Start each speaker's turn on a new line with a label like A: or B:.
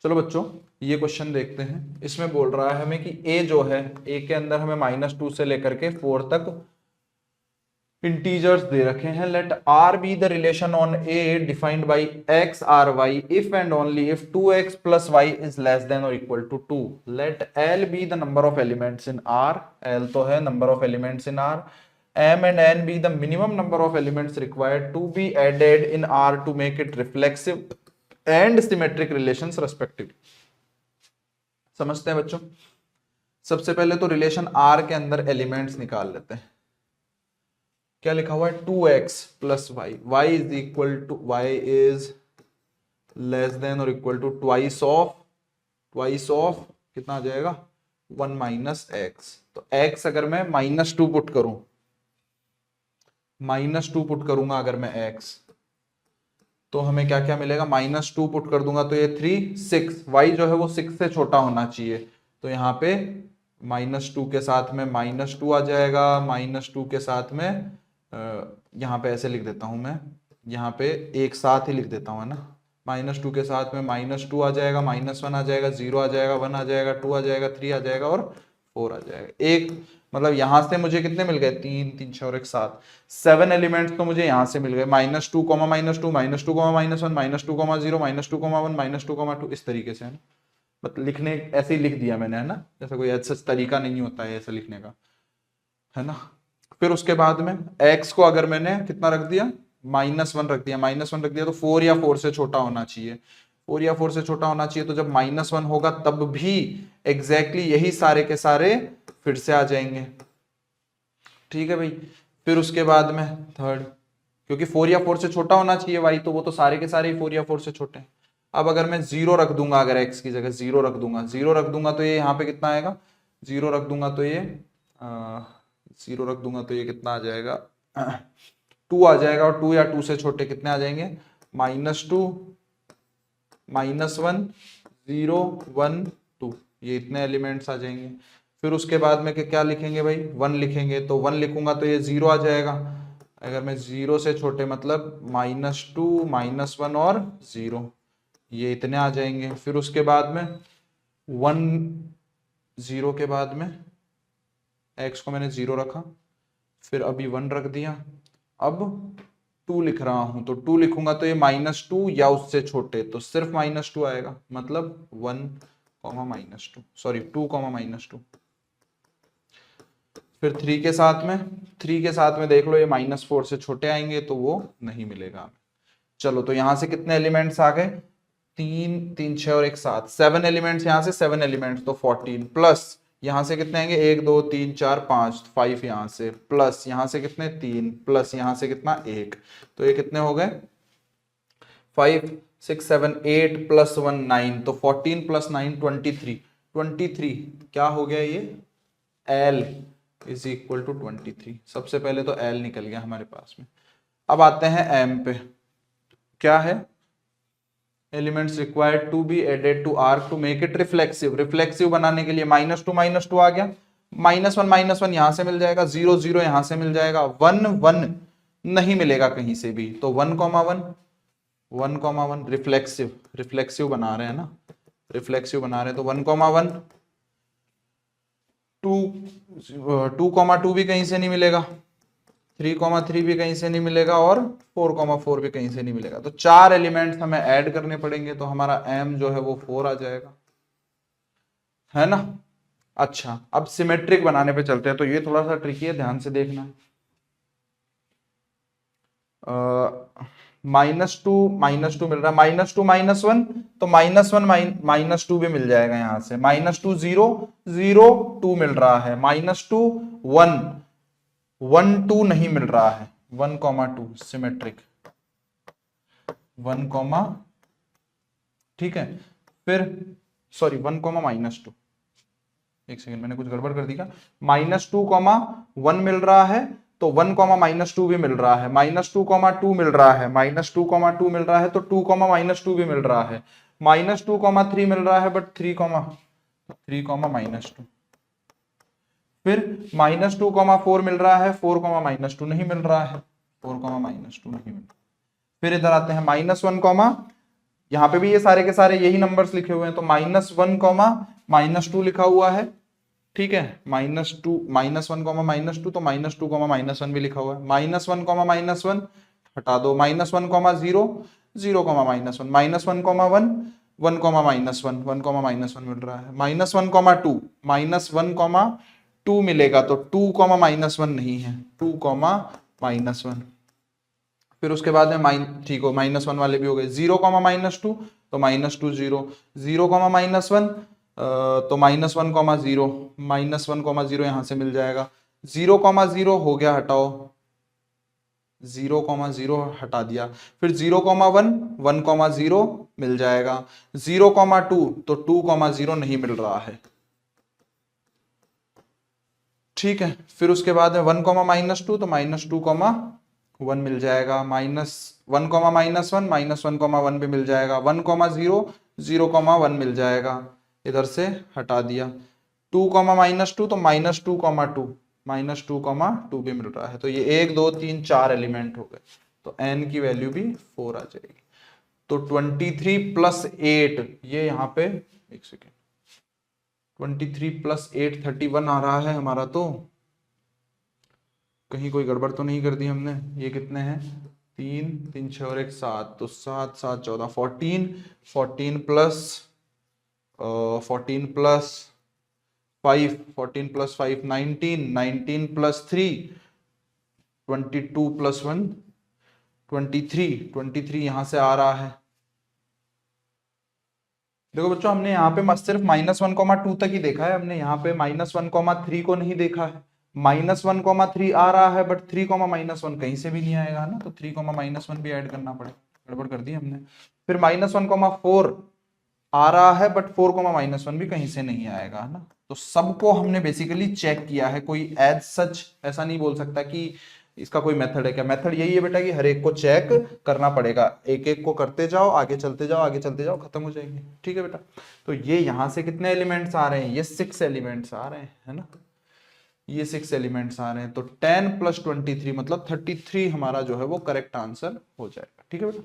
A: चलो बच्चों ये क्वेश्चन देखते हैं। इसमें बोल रहा है हमें कि a जो है, a के अंदर हमें -2 से लेकर के 4 तक इंटीजर्स दे रखे हैं। Let r be the relation on a defined by x r y if and only if 2x plus y is less than और equal to 2। Let l be the number of elements in r, l तो है number of elements in r, m and n be the minimum number of elements required to be added in r to make it reflexive and symmetric relations respectively। समझते हैं बच्चों। सबसे पहले तो relation r के अंदर एलिमेंट्स निकाल लेते हैं। क्या लिखा हुआ है 2x plus y, y is equal to y is less than और इक्वल टू ट्वाइस ऑफ कितना आ जाएगा 1 माइनस एक्स। तो x अगर मैं -2 पुट करूं, -2 पुट करूंगा अगर मैं x, तो हमें क्या क्या मिलेगा, -2 पुट कर दूंगा तो ये 3 6, y जो है वो 6 से छोटा होना चाहिए। तो यहाँ पे -2 के साथ में -2 आ जाएगा, -2 के साथ में यहाँ पे ऐसे लिख देता हूं मैं, यहाँ पे एक साथ ही लिख देता हूँ है ना। -2 के साथ में -2 आ जाएगा, -1 आ जाएगा, 0 आ जाएगा, 1 आ जाएगा, 2 आ जाएगा, 3 आ जाएगा और 4 आ जाएगा। एक मतलब यहां से मुझे कितने मिल गए, 3 3 6 और 1 7, 7 एलिमेंट्स तो मुझे यहां से मिल गए। -2, -2, -2, -1, -2, -0, -2, -1, -2, इस तरीके से है ना। मतलब लिखने ऐसे ही लिख दिया मैंने है ना, जैसा कोई ऐसा तरीका नहीं होता है ऐसा लिखने का, है ना। फिर उसके बाद में x को अगर मैंने कितना रख दिया, -1 रख दिया, -1 रख दिया तो 4 या 4 से छोटा होना चाहिए, 4 या 4 से छोटा होना चाहिए। तो जब -1 होगा तब भी एग्जैक्टली यही सारे के सारे फिर से आ जाएंगे। ठीक है भाई। फिर उसके बाद में थर्ड, क्योंकि 4 या 4 से छोटा होना चाहिए y, तो वो तो सारे के सारे ही 4 या 4 से छोटे हैं। अब अगर मैं 0 रख दूंगा, अगर x की जगह 0 रख दूंगा, 0 रख दूंगा तो ये यहाँ पे कितना आएगा, 0 रख दूंगा तो ये 0 रख दूंगा तो ये कितना आ जाएगा 2 आ जाएगा। और 2 या 2 से छोटे कितने आ जाएंगे, -2, -1, 0, 1, 2, ये इतने एलिमेंट्स आ जाएंगे। फिर उसके बाद में क्या लिखेंगे भाई, 1 लिखेंगे। तो 1 लिखूंगा तो ये 0 आ जाएगा। अगर मैं 0 से छोटे मतलब -2, -1 और 0, ये इतने आ जाएंगे। फिर उसके बाद में 1 0 के बाद में x को मैंने 0 रखा, फिर अभी 1 रख दिया, अब 2 लिख रहा हूं तो 2 लिखूंगा तो ये -2 या उससे छोटे, तो सिर्फ -2 आएगा, मतलब 1, -2, सॉरी 2, -2। फिर 3 के साथ में देख लो ये -4 से छोटे आएंगे तो वो नहीं मिलेगा हमें। चलो तो यहां से कितने एलिमेंट्स आ गए, 3 3 6 और 1 7, 7 एलिमेंट्स, यहां से 7 एलिमेंट्स तो 14, प्लस यहां से कितने आएंगे 1 2 3 4 5 5 यहां से, प्लस यहां से कितने 3, प्लस यहां से कितना 1, तो ये कितने हो गए 5 6 7 8 प्लस 1 9, तो 14 प्लस 9 23 क्या हो गया ये L इज इक्वल टू 23। सबसे पहले तो L निकल गया हमारे पास में। अब आते हैं M पे, क्या है elements required to be added to arc to make it reflexive. Reflexive बनाने के लिए -2 आ गया, -1 यहां से मिल जाएगा, 0 0 यहां से मिल जाएगा, 1 1 नहीं मिलेगा कहीं से भी, तो 1 1 रिफ्लेक्सिव बना रहे हैं ना, रिफ्लेक्सिव बना रहे हैं तो 1 1, 2 भी कहीं से नहीं मिलेगा, 3 भी कहीं से नहीं मिलेगा और 4 भी कहीं से नहीं मिलेगा। तो 4 एलिमेंट्स हमें ऐड करने पड़ेंगे, तो हमारा m जो है वो 4 आ जाएगा, है ना। अच्छा अब सिमेट्रिक बनाने पे चलते हैं, तो ये थोड़ा सा ट्रिकी है, ध्यान से देखना। -2 मिल रहा है, -2 -1 तो -1 -2 भी मिल जाएगा यहां से, -2 0 0 2 मिल रहा है, -2 1 1 2 नहीं मिल रहा है, 1 2 सिमेट्रिक 1, ठीक है। फिर सॉरी 1 -2, एक सेकंड मैंने कुछ गड़बड़ कर दी क्या, -2 1 मिल रहा है तो 1 -2 भी मिल रहा है, -2 2 मिल रहा है, -2 2 मिल रहा है तो 2 -2 भी मिल रहा है, -2 3 मिल रहा है बट 3 -2। फिर -2 4 मिल रहा है, 4 -2 नहीं मिल रहा है, 4 -2 नहीं मिल रहा। फिर इधर आते हैं -1, यहाँ पे भी ये सारे के सारे यही नंबर्स लिखे हुए हैं, तो -1, -2 लिखा हुआ है, ठीक है, -2, -1, -2, तो -2, -1 भी लिखा हुआ है, -1, -1 हटा दो, -1, 0, 0, -1, -1, 1, 1, -1 मिल रहा है, -1, 2, -1, 2 मिलेगा, तो 2, -1 नहीं है, 2, -1। फिर उसके बाद में ठीक हो, -1 वाले भी हो गए, 0, -2, तो -2, 0, 0, -1, तो -1, 0, -1, 0 यहां से मिल जाएगा, 0, 0 हो गया, हटाओ, 0, 0 हटा दिया, फिर 0, 1, 1, 0 मिल जाएगा, 0, 2, तो 2, 0 नहीं मिल रहा है, ठीक है। फिर उसके बाद में 1, -2, तो -2, 1 मिल जाएगा, -1, -1, -1, 1 भी मिल जाएगा, 1, 0, 0, 1 मिल जाएगा, इधर से हटा दिया, 2, -2, तो -2, 2, -2, भी मिल रहा है, तो ये 1, 2, 3, 4 एलिमेंट हो गए, तो n की वैल्यू भी 4 आ जाएगी। तो 23 + 8, ये यहाँ पे एक सेकेंड, 23 + 8 31 आ रहा है हमारा, तो कहीं कोई गड़बड़ तो नहीं कर दी हमने, ये कितने हैं, 3, 3, 6 और 1, 7, तो 7, 7, 14, 14, 14 प्लस 5, 14 + 5, 19, 19 + 3, 22 + 1, 23, 23 यहां से आ रहा है। देखो बच्चों, हमने यहाँ पे मस्त सिर्फ -1, 2 तक ही देखा है, हमने यहाँ पे -1, 3 को नहीं देखा है, -1, 3 आ रहा है, बट 3, -1 कहीं से भी नहीं आएगा ना, तो 3, -1 भी ऐड करना पड़ेगा, गड़बड़ कर दी हमने। फिर -1, 4 आ रहा है, बट 4, -1 भी कहीं से नहीं आएगा, है ना। तो सबको हमने बेसिकली चेक किया है, कोई एज सच ऐसा नहीं बोल सकता कि इसका कोई मेथड है क्या, मेथड यही है बेटा कि हर एक को चेक करना पड़ेगा, एक एक को करते जाओ, आगे चलते जाओ, आगे चलते जाओ, खत्म हो जाएंगे, ठीक है बेटा। तो ये यहां से कितने एलिमेंट्स आ रहे हैं, ये 6 एलिमेंट्स आ रहे हैं, है ना, ये 6 एलिमेंट्स आ रहे हैं, तो 10 + 23 मतलब 33 हमारा जो है वो करेक्ट आंसर हो जाएगा, ठीक है बेटा।